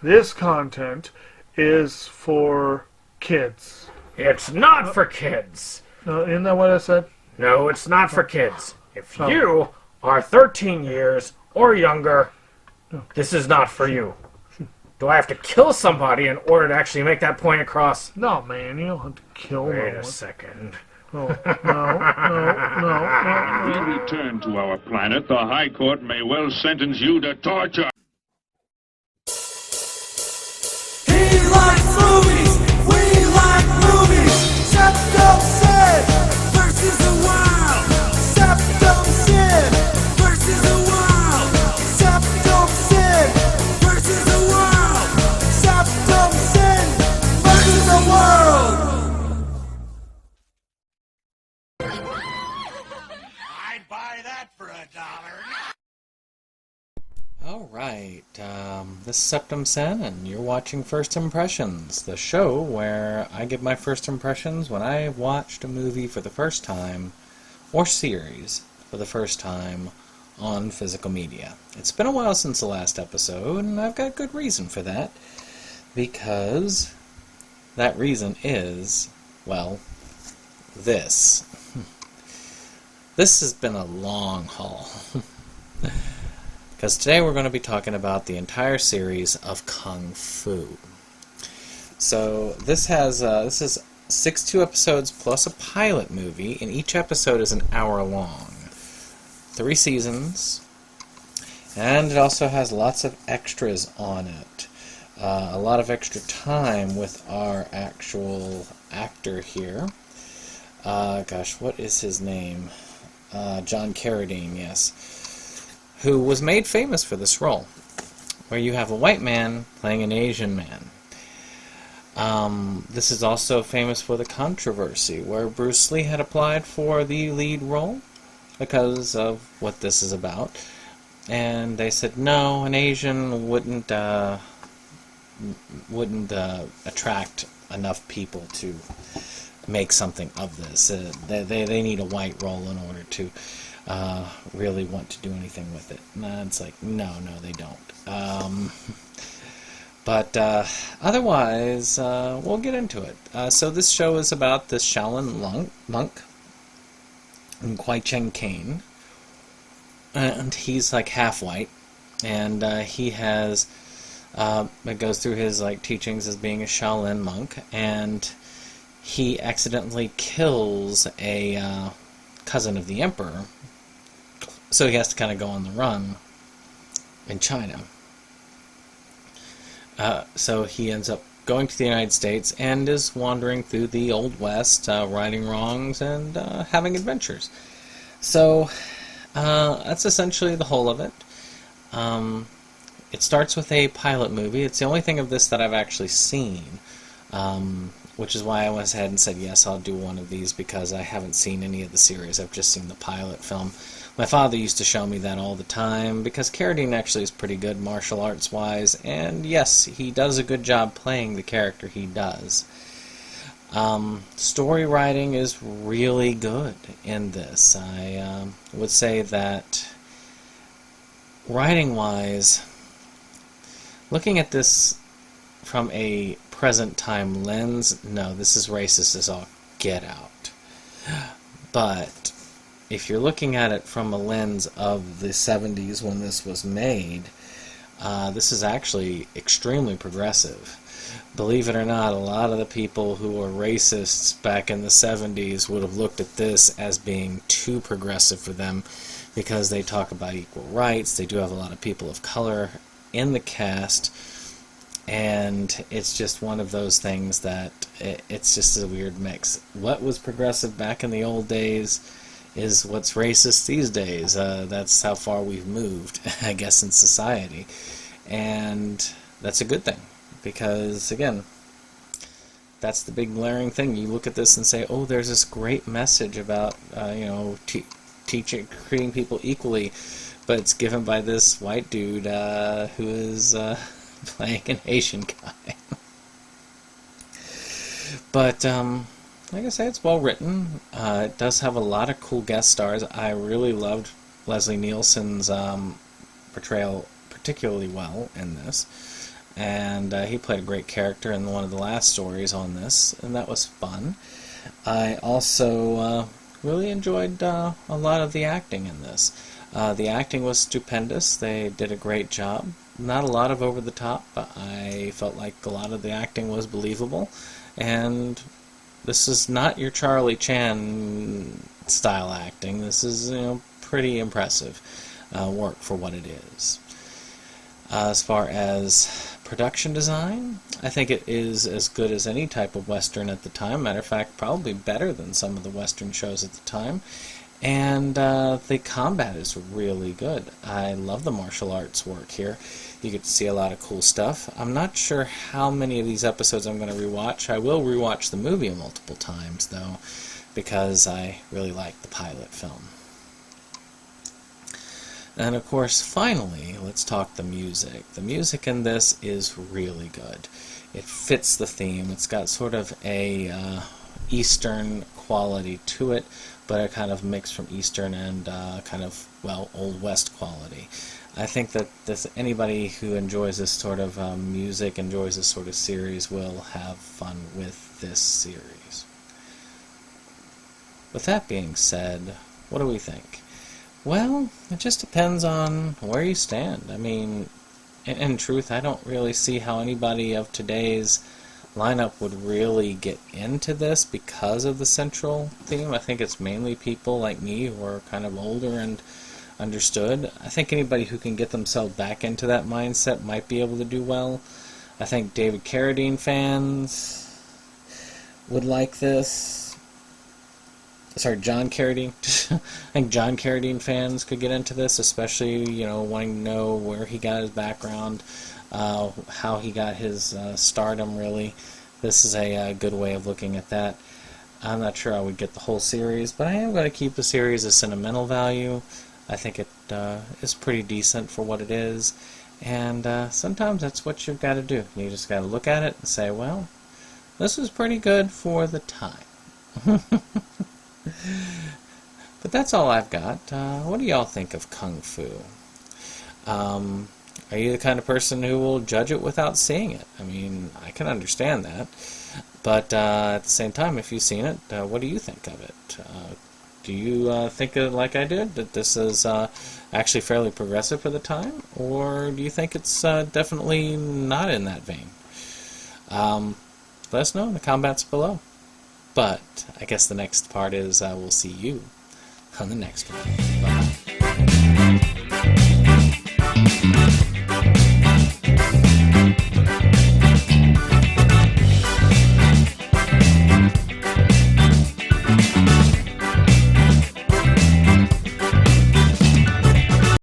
This content is for kids. It's not for kids. Isn't that what I said? No, it's not for kids. If you are 13 years or younger, this is not for you. Do I have to kill somebody in order to actually make that point across? No, man, you don't have to kill no one. Wait a second. Oh, no. We return to our planet. The High Court may well sentence you to torture. He likes movies, we like movies. Septum Sin versus the world. Septum Sin versus the world. Septum Sin versus the world. Septum Sin versus the world. I'd buy that for $1. Alright, this is Septum Sin, and you're watching First Impressions, the show where I give my first impressions when I watched a movie for the first time, or series for the first time, on physical media. It's been a while since the last episode, and I've got good reason for that, because that reason is, well, this. This has been a long haul. Because today we're going to be talking about the entire series of Kung Fu. So this is 62 episodes plus a pilot movie, and each episode is an hour long. 3 seasons, and it also has lots of extras on it. A lot of extra time with our actual actor here. Gosh, what is his name? John Carradine, yes. Who was made famous for this role, where you have a white man playing an Asian man. This is also famous for the controversy, where Bruce Lee had applied for the lead role because of what this is about, and they said no, an Asian wouldn't attract enough people to make something of this. They need a white role in order to really want to do anything with it. And it's like, no, they don't. But otherwise, we'll get into it. So this show is about this Shaolin monk, Kwai Cheng Kane, and he's like half white, and he has it goes through his like teachings as being a Shaolin monk, and he accidentally kills a cousin of the emperor. So he has to kind of go on the run in China. So he ends up going to the United States and is wandering through the Old West, righting wrongs and having adventures. So that's essentially the whole of it. It starts with a pilot movie. It's the only thing of this that I've actually seen, which is why I went ahead and said, yes, I'll do one of these, because I haven't seen any of the series. I've just seen the pilot film. My father used to show me that all the time, because Carradine actually is pretty good martial arts-wise, and yes, he does a good job playing the character he does. Story writing is really good in this. I would say that writing-wise, looking at this from a present-time lens, no, this is racist as all get out. But if you're looking at it from a lens of the 70s when this was made, this is actually extremely progressive. Believe it or not, a lot of the people who were racists back in the 70s would have looked at this as being too progressive for them, because they talk about equal rights. They do have a lot of people of color in the cast, and it's just one of those things that it's just a weird mix. What was progressive back in the old days is what's racist these days. That's how far we've moved, I guess, in society. And that's a good thing, because, again, that's the big glaring thing. You look at this and say, oh, there's this great message about, treating people equally, but it's given by this white dude who is playing an Asian guy. But, like I say, it's well written. It does have a lot of cool guest stars. I really loved Leslie Nielsen's portrayal particularly well in this. and he played a great character in one of the last stories on this, and that was fun. I also really enjoyed a lot of the acting in this. The acting was stupendous. They did a great job. Not a lot of over the top, but I felt like a lot of the acting was believable. And this is not your Charlie Chan style acting. This is, pretty impressive work for what it is. As far as production design, I think it is as good as any type of Western at the time. Matter of fact, probably better than some of the Western shows at the time. And the combat is really good. I love the martial arts work here. You get to see a lot of cool stuff. I'm not sure how many of these episodes I'm going to rewatch. I will rewatch the movie multiple times, though, because I really like the pilot film. And of course, finally, let's talk the music. The music in this is really good. It fits the theme. It's got sort of a Eastern quality to it, but a kind of mix from Eastern and kind of, Old West quality. I think that anybody who enjoys this sort of music, enjoys this sort of series, will have fun with this series. With that being said, what do we think? Well, it just depends on where you stand. I mean, in truth, I don't really see how anybody of today's lineup would really get into this because of the central theme. I think it's mainly people like me who are kind of older and understood. I think anybody who can get themselves back into that mindset might be able to do well. I think David Carradine fans would like this. Sorry, John Carradine. I think John Carradine fans could get into this, especially, wanting to know where he got his background, how he got his stardom, really. This is a good way of looking at that. I'm not sure I would get the whole series, but I am going to keep the series as sentimental value. I think it is pretty decent for what it is, and sometimes that's what you've got to do. You just got to look at it and say, well, this is pretty good for the time. But that's all I've got. What do y'all think of Kung Fu? Are you the kind of person who will judge it without seeing it? I mean, I can understand that. But at the same time, if you've seen it, what do you think of it? Do you think like I did, that this is actually fairly progressive for the time? Or do you think it's definitely not in that vein? Let us know in the comments below. But I guess the next part is we'll see you on the next one. Bye.